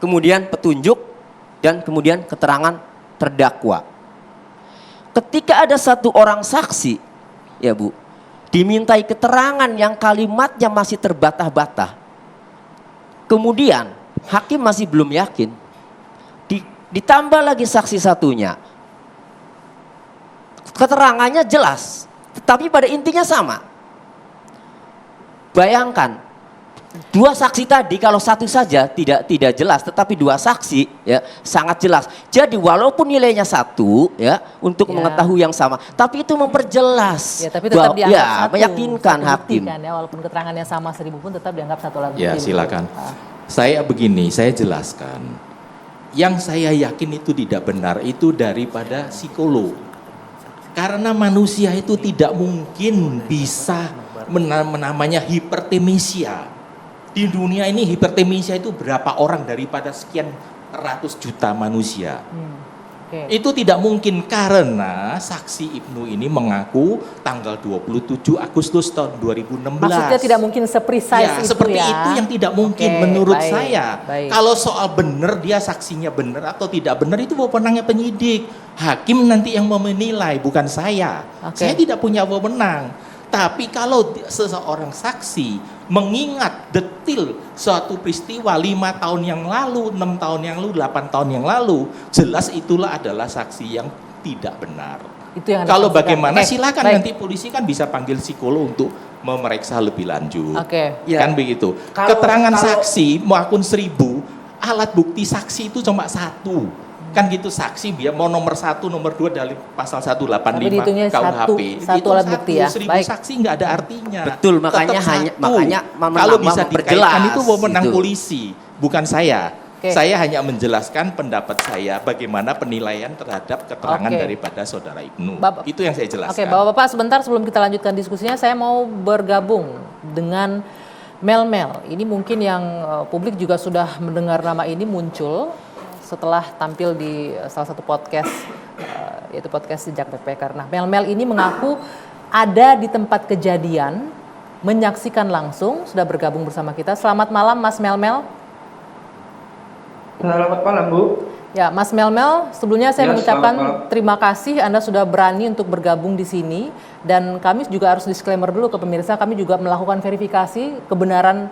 kemudian petunjuk, dan kemudian keterangan terdakwa. Ketika ada satu orang saksi, ya Bu, dimintai keterangan yang kalimatnya masih terbantah-bantah. Kemudian hakim masih belum yakin. Ditambah lagi saksi satunya. Keterangannya jelas, tetapi pada intinya sama. Bayangkan, 2 saksi tadi kalau satu saja tidak jelas, tetapi 2 saksi ya sangat jelas. Jadi walaupun nilainya 1 ya untuk mengetahui yang sama, tapi itu memperjelas. Ya, tapi tetap dianggap satu. Meyakinkan Satu bukti hakim. kan, ya, walaupun keterangannya sama 1000 pun tetap dianggap satu alat bukti. Ya silakan. Saya begini, saya jelaskan. Yang saya yakin itu tidak benar itu daripada psikolog. Karena manusia itu tidak mungkin bisa namanya hipertemesia. Di dunia ini hipertemesia itu berapa orang daripada sekian ratus juta manusia. Oke. Itu tidak mungkin karena saksi Ibnu ini mengaku tanggal 27 Agustus tahun 2016. Maksudnya tidak mungkin seprecise Ya, itu seperti ya. itu yang tidak mungkin Oke, menurut baik, saya. baik. Kalau soal benar dia saksinya benar atau tidak benar itu wewenangnya penyidik. Hakim nanti yang menilai, bukan saya. Oke. Saya tidak punya wewenang. Tapi kalau seseorang saksi mengingat detil suatu peristiwa 5 tahun yang lalu, 6 tahun yang lalu, 8 tahun yang lalu, jelas itulah adalah saksi yang tidak benar. Itu yang Anda Kalau maksudkan. bagaimana Oke, silakan baik. nanti polisi kan bisa panggil psikolog untuk memeriksa lebih lanjut. Oke. Kan begitu. Keterangan saksi maupun 1000, alat bukti saksi itu cuma 1. Kan gitu, saksi dia mau nomor 1, nomor 2 dari pasal 185 Tapi dihitungnya KUHP. satu alat bukti ya. 1000 Baik. saksi nggak ada artinya. Betul, makanya Tetap hanya- satu. makanya kalau bisa memperjelas dikaitkan itu wewenang itu. polisi, bukan saya. Oke. Saya hanya menjelaskan pendapat saya bagaimana penilaian terhadap keterangan Oke. daripada saudara Ibnu. Bapak- Itu yang saya jelaskan. Oke, Bapak-bapak sebentar sebelum kita lanjutkan diskusinya, saya mau bergabung dengan Mel. Ini mungkin yang publik juga sudah mendengar nama ini muncul setelah tampil di salah satu podcast, yaitu podcast Jejak Backpacker. Nah, Mel ini mengaku ada di tempat kejadian, menyaksikan langsung, sudah bergabung bersama kita. Selamat malam, Mas Mel. Selamat malam, Bu. Ya, Mas Mel, sebelumnya saya Ya, mengucapkan selamat malam. terima kasih Anda sudah berani untuk bergabung di sini, dan kami juga harus disclaimer dulu ke pemirsa, kami juga melakukan verifikasi kebenaran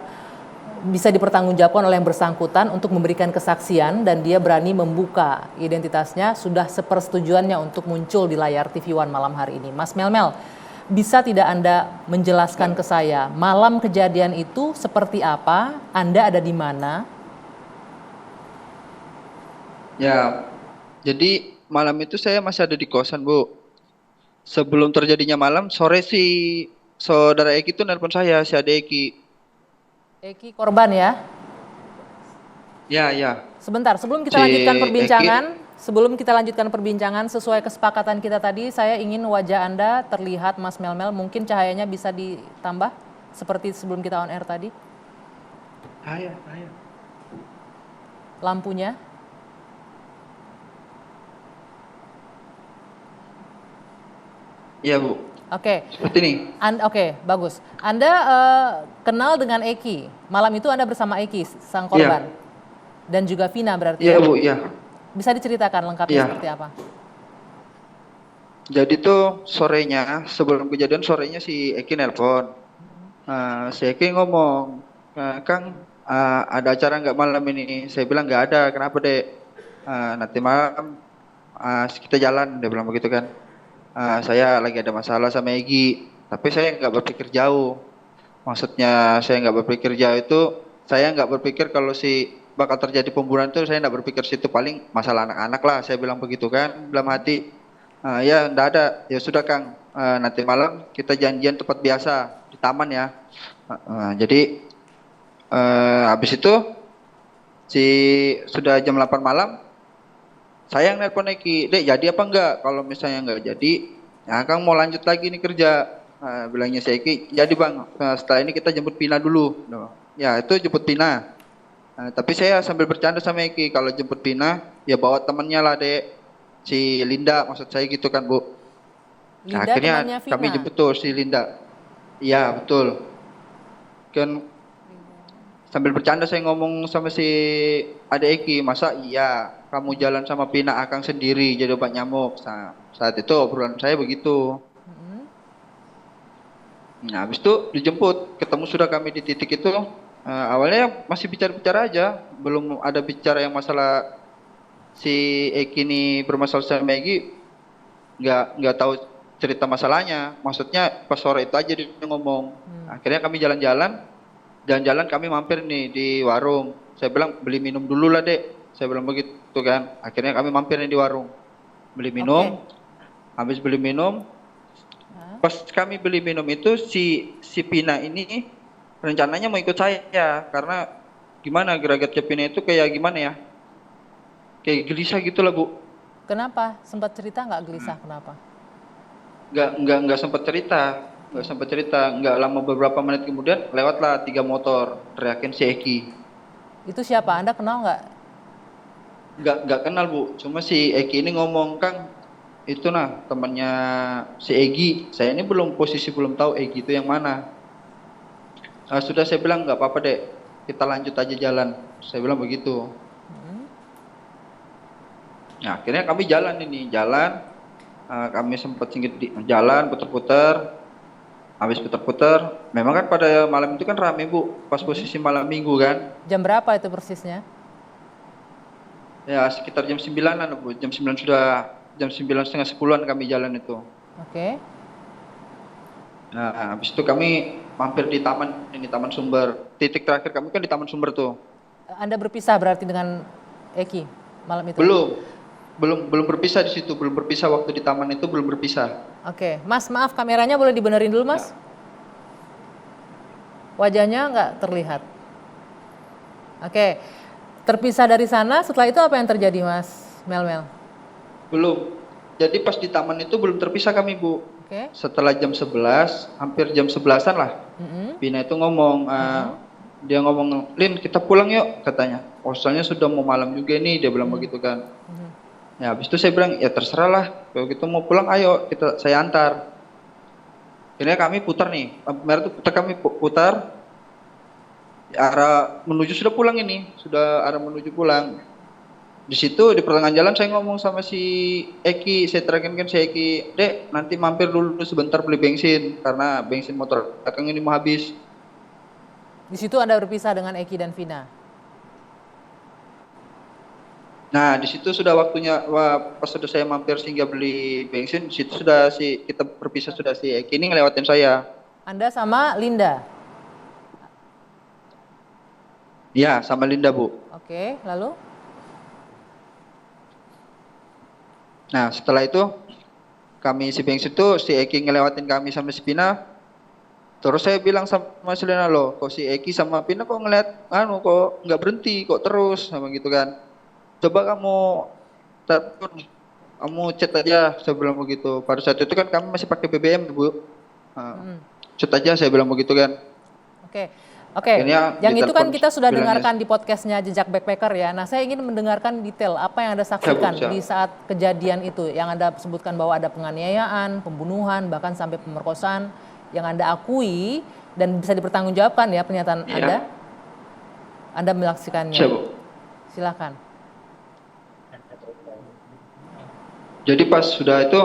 bisa dipertanggungjawabkan oleh yang bersangkutan untuk memberikan kesaksian, dan dia berani membuka identitasnya, sudah sepersetujuannya untuk muncul di layar TV One malam hari ini. Mas Mel, bisa tidak Anda menjelaskan ke saya malam kejadian itu seperti apa, Anda ada di mana? Ya, jadi malam itu saya masih ada di kosan, Bu. Sebelum terjadinya malam, sore si saudara Eki itu nelpon saya, si Ade Eki. Eki korban ya? Ya. Sebentar, sebelum kita Si lanjutkan perbincangan, sesuai kesepakatan kita tadi, saya ingin wajah Anda terlihat, Mas Mel, mungkin cahayanya bisa ditambah seperti sebelum kita on air tadi. Ayah. Lampunya. Iya, Bu. Oke. Seperti ini. Oke, bagus. Anda kenal dengan Eki. Malam itu Anda bersama Eki, sang korban. Dan juga Vina berarti. Iya, ya? Bu, iya. Bisa diceritakan lengkapnya Iya. seperti apa? Jadi tuh sorenya, sebelum kejadian sorenya si Eki nelpon. Si Eki ngomong, Kang, ada acara nggak malam ini? Saya bilang nggak ada. Kenapa, Dek? Nanti malam kita jalan, dia bilang begitu kan. Saya lagi ada masalah sama Egi, tapi saya nggak berpikir jauh. Maksudnya saya nggak berpikir jauh itu, saya nggak berpikir kalau si bakal terjadi pembunuhan itu, saya nggak berpikir situ, paling masalah anak-anak lah, saya bilang begitu kan dalam hati. Ya nggak ada, ya sudah Kang, nanti malam kita janjian tempat biasa di taman ya. Jadi habis itu sudah jam 8 malam. Saya yang nelpon Eki, Dek jadi apa enggak? Kalau misalnya enggak jadi, ya Kang mau lanjut lagi nih kerja. Bilangnya si Eki, jadi Bang, setelah ini kita jemput Pina dulu. Ya itu jemput Pina. Tapi saya sambil bercanda sama Eki, kalau jemput Pina, ya bawa temennya lah, Dek. Si Linda, maksud saya gitu kan, Bu. Linda Akhirnya temannya Vina. kami jemput tuh si Linda. Iya betul. Kan sambil bercanda saya ngomong sama si Ade Eki, masa iya kamu jalan sama Pina Akang sendiri jadi obat nyamuk. Saat itu obrolan saya begitu. Nah habis itu dijemput, ketemu sudah kami di titik itu. Awalnya masih bicara-bicara aja, belum ada bicara yang masalah si Eki ini bermasalah sama Eki. Nggak tahu cerita masalahnya. Maksudnya pas sore itu aja dia ngomong. Akhirnya kami jalan-jalan kami mampir nih di warung. Saya bilang beli minum dulu lah, Dek. Saya bilang begitu kan. Akhirnya kami mampir nih di warung. Beli minum. Habis beli minum. Pas kami beli minum itu si Pina ini rencananya mau ikut saya karena gimana geragatnya Pina itu kayak gimana ya? Kayak gelisah gitu lah, Bu. Kenapa? Sempat cerita nggak gelisah? Kenapa? Nggak sempat cerita. Nggak lama beberapa menit kemudian lewatlah 3 motor teriakin si Eki. Itu siapa? Anda kenal nggak? nggak kenal Bu, cuma si Eki ini ngomong, Kang itu nah temannya si Egi. Saya ini belum tahu Egi itu yang mana. Sudah saya bilang nggak apa-apa dek, kita lanjut aja jalan. Saya bilang begitu. Nah akhirnya kami jalan. Kami sempat singgit di jalan, putar-putar. Habis putar-putar, memang kan pada malam itu kan rame Bu, pas posisi malam minggu kan. Jam berapa itu persisnya? Ya sekitar jam 9-an Bu, jam 9 sudah, jam 9:30-10-an kami jalan itu. Oke. Nah habis itu kami mampir di Taman Sumber. Titik terakhir kami kan di Taman Sumber tuh. Anda berpisah berarti dengan Eki malam itu? Belum berpisah di situ, belum berpisah waktu di taman itu, belum berpisah. Oke, Mas maaf kameranya boleh dibenerin dulu Mas? Wajahnya nggak terlihat. Oke, terpisah dari sana, setelah itu apa yang terjadi Mas Melmel? Belum, jadi pas di taman itu belum terpisah kami Bu. Oke. Setelah jam 11, hampir jam 11-an lah, Bina itu ngomong, dia ngomong, Lin kita pulang yuk katanya. Oh soalnya sudah mau malam juga nih, dia bilang begitu kan. Ya habis itu saya bilang ya terserah lah, kalau gitu mau pulang ayo saya antar. Akhirnya kami putar nih, kami putar arah menuju sudah pulang ini, sudah arah menuju pulang. Di situ di pertengahan jalan saya ngomong sama si Eki, saya terakhirkan si Eki, dek nanti mampir dulu sebentar beli bensin karena bensin motor belakang ini mau habis. Di situ Anda berpisah dengan Eki dan Vina. Nah di situ sudah waktunya, pas sudah saya mampir sehingga beli bensin, di situ sudah kita berpisah, sudah si Eki ini ngelewatin saya. Anda sama Linda? Ya sama Linda Bu. Oke, lalu? Nah setelah itu kami si bensin itu si Eki ngelewatin kami sama si Pina. Terus saya bilang sama si Lina, loh kok si Eki sama Pina kok ngeliat kok nggak berhenti kok terus sama gitu kan. Coba kamu chat aja, saya bilang begitu. Pada saat itu kan kami masih pakai BBM Bu. Chat aja saya bilang begitu kan. Oke. Akhirnya Yang itu kan kita sudah bilangnya, dengarkan di podcastnya Jejak Backpacker ya. Nah saya ingin mendengarkan detail apa yang Anda saksikan di saat kejadian itu. Yang Anda sebutkan bahwa ada penganiayaan, pembunuhan, bahkan sampai pemerkosaan yang Anda akui dan bisa dipertanggungjawabkan ya pernyataan Anda. Anda menyaksikannya. Silakan. Jadi pas sudah itu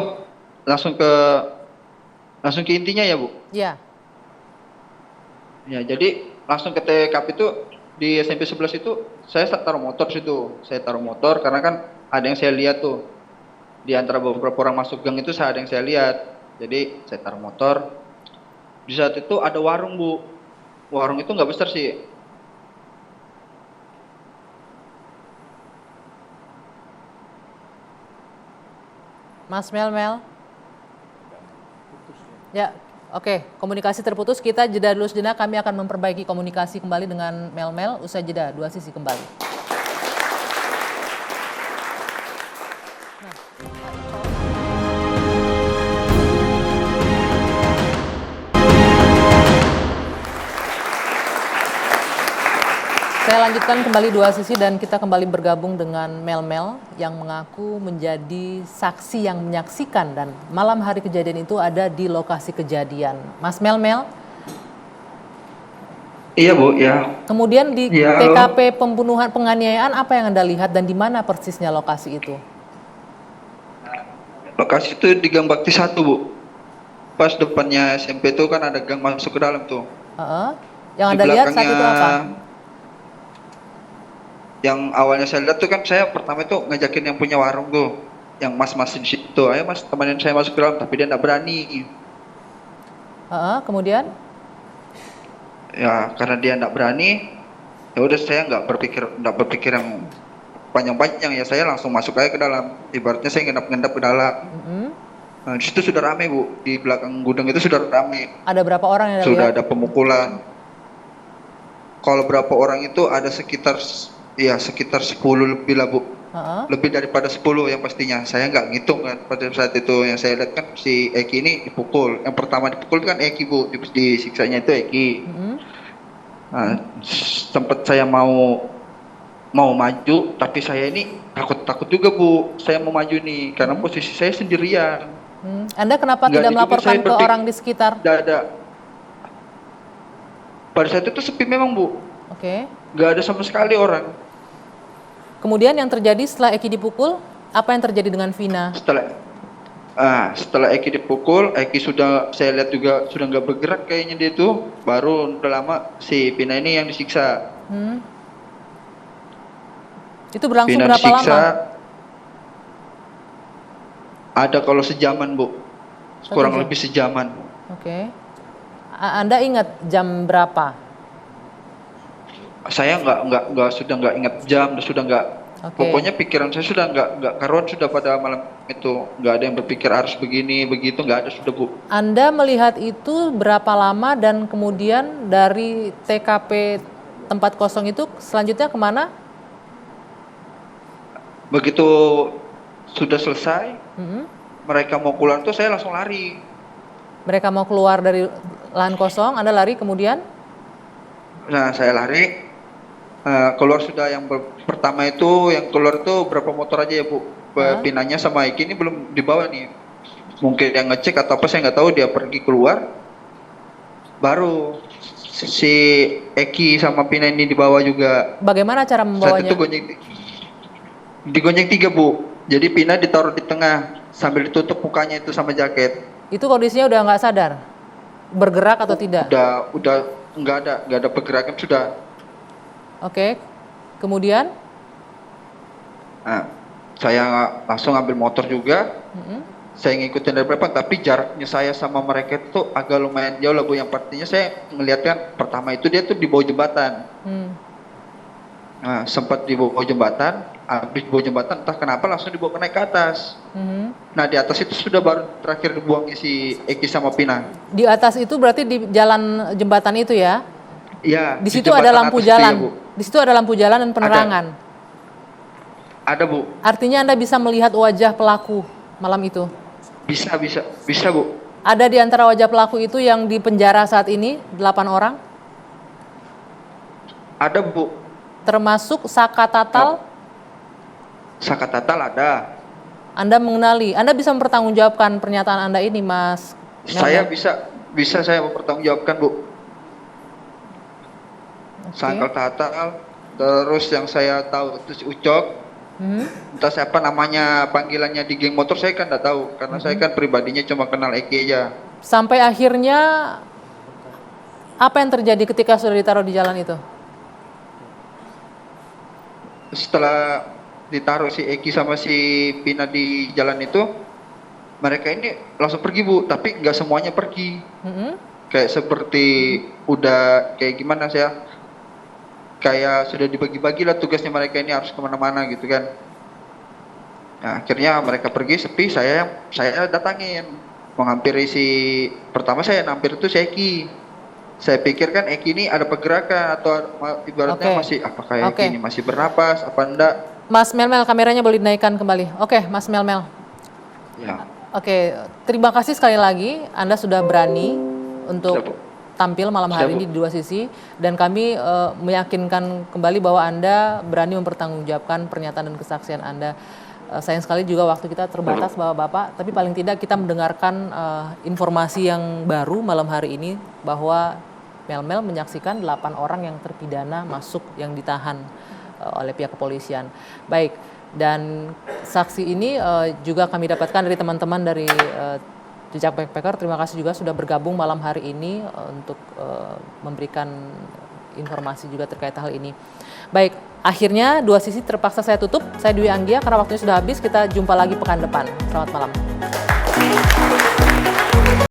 langsung ke intinya ya Bu? Iya. Ya jadi langsung ke TKP itu di SMP 11 itu saya taruh motor situ. Saya taruh motor karena kan ada yang saya lihat tuh. Di antara beberapa orang masuk gang itu ada yang saya lihat. Jadi saya taruh motor. Di saat itu ada warung Bu. Warung itu nggak besar sih. Mas Melmel. Ya, oke. Komunikasi terputus. Kita jeda dulu sejenak. Kami akan memperbaiki komunikasi kembali dengan Melmel. Usai jeda, dua sisi kembali. Saya lanjutkan kembali dua sisi dan kita kembali bergabung dengan Melmel yang mengaku menjadi saksi yang menyaksikan dan malam hari kejadian itu ada di lokasi kejadian. Mas Melmel? Iya Bu, ya. Kemudian di TKP pembunuhan penganiayaan apa yang Anda lihat dan di mana persisnya lokasi itu? Lokasi itu di Gang Bakti 1 Bu. Pas depannya SMP itu kan ada gang masuk ke dalam tuh. Yang Anda lihat saat itu apa? Yang awalnya saya lihat tuh kan saya pertama itu ngajakin yang punya warung tuh, yang mas-mas di situ, ayo mas temenin saya masuk ke dalam, tapi dia nggak berani. Kemudian? Ya karena dia nggak berani, ya udah saya nggak berpikir yang panjang-panjang, ya saya langsung masuk aja ke dalam. Ibaratnya saya ngendap-ngendap ke dalam. Nah, di situ sudah rame Bu, di belakang gudang itu sudah rame. Ada berapa orang yang sudah lihat? Ada pemukulan. Kalau berapa orang itu ada sekitar 10 lebih lah Bu. Lebih daripada 10 yang pastinya. Saya nggak ngitung kan pada saat itu. Yang saya lihat kan si Eki ini dipukul. Yang pertama dipukul kan Eki Bu, disiksanya itu Eki. Nah, sempat saya mau mau maju, tapi saya ini takut juga Bu, saya mau maju nih, karena posisi saya sendirian. Anda kenapa Nggak tidak ada juga melaporkan saya ke orang di sekitar? Nggak ada. Pada saat itu sepi memang Bu, Oke. nggak ada sama sekali orang. Kemudian yang terjadi setelah Eki dipukul, apa yang terjadi dengan Vina? Setelah Eki dipukul, Eki sudah, saya lihat juga sudah nggak bergerak kayaknya dia tuh, baru udah lama si Vina ini yang disiksa. Itu berlangsung Vina berapa disiksa, lama? ada kalau sejaman Bu, kurang jam. lebih sejaman. Oke. Anda ingat jam berapa? Saya nggak ingat jam, sudah nggak. Oke. Pokoknya pikiran saya sudah nggak karuan sudah pada malam itu, nggak ada yang berpikir harus begini begitu, nggak ada sudah Bu. Anda melihat itu berapa lama dan kemudian dari TKP tempat kosong itu selanjutnya kemana? Begitu sudah selesai, mereka mau keluar tuh saya langsung lari. Mereka mau keluar dari lahan kosong, Anda lari kemudian? Nah saya lari, keluar sudah yang pertama itu, yang keluar itu berapa motor aja ya Bu. Pinanya sama Eki ini belum dibawa nih. Mungkin yang ngecek atau apa saya nggak tahu, dia pergi keluar. Baru si Eki sama Pina ini dibawa juga. Bagaimana cara Saat membawanya? itu digonjeng 3 Bu. Jadi Pina ditaruh di tengah sambil ditutup mukanya itu sama jaket. Itu kondisinya udah nggak sadar? Bergerak atau tidak? Udah nggak ada pergerakan sudah. Oke. Kemudian? Nah, saya langsung ambil motor juga. Saya ngikutin dari belakang, tapi jaraknya saya sama mereka itu agak lumayan jauh lah Bu. Yang pastinya saya melihatkan pertama itu dia tuh di bawah jembatan. Nah, sempat di bawah jembatan, habis bawah jembatan entah kenapa langsung dibawa naik ke atas. Nah, di atas itu sudah baru terakhir dibuangnya si Eki sama Pina. Di atas itu berarti di jalan jembatan itu ya? Iya. Di situ jembatan ada lampu atas itu ya, jalan. Bu. Di situ ada lampu jalan dan penerangan. Ada Bu. Artinya Anda bisa melihat wajah pelaku malam itu? Bisa Bu. Ada di antara wajah pelaku itu yang di penjara saat ini 8 orang? Ada Bu. Termasuk Saka Tatal? Saka Tatal ada. Anda mengenali, Anda bisa mempertanggungjawabkan pernyataan Anda ini, Mas? Saya bisa saya mempertanggungjawabkan Bu. Saka Tatal, terus yang saya tahu itu si Ucok. Entah siapa namanya, panggilannya di geng motor saya kan nggak tahu, karena saya kan pribadinya cuma kenal Eki aja. Sampai akhirnya apa yang terjadi ketika sudah ditaruh di jalan itu? Setelah ditaruh si Eki sama si Pina di jalan itu, mereka ini langsung pergi Bu, tapi nggak semuanya pergi. Kayak seperti udah kayak gimana saya, kayak sudah dibagi-bagi lah tugasnya, mereka ini harus kemana-mana gitu kan. Nah, akhirnya mereka pergi sepi, saya datangin menghampiri pertama saya nampir itu si Eki. Saya pikir kan Eki ini ada pergerakan atau ibaratnya masih apakah Eki ini masih bernapas apa enggak. Mas Melmel, kameranya boleh dinaikkan kembali. Oke, Mas Melmel. Ya. Oke, terima kasih sekali lagi Anda sudah berani untuk tampil malam hari ini di Dua Sisi, dan kami meyakinkan kembali bahwa Anda berani mempertanggungjawabkan pernyataan dan kesaksian Anda. Sayang sekali juga waktu kita terbatas Bapak-Bapak, tapi paling tidak kita mendengarkan informasi yang baru malam hari ini bahwa Melmel menyaksikan 8 orang yang terpidana masuk yang ditahan oleh pihak kepolisian. Baik, dan saksi ini juga kami dapatkan dari teman-teman dari Jejak Backpacker. Terima kasih juga sudah bergabung malam hari ini untuk memberikan informasi juga terkait hal ini. Baik, akhirnya Dua Sisi terpaksa saya tutup. Saya Dwi Anggia karena waktunya sudah habis. Kita jumpa lagi pekan depan. Selamat malam.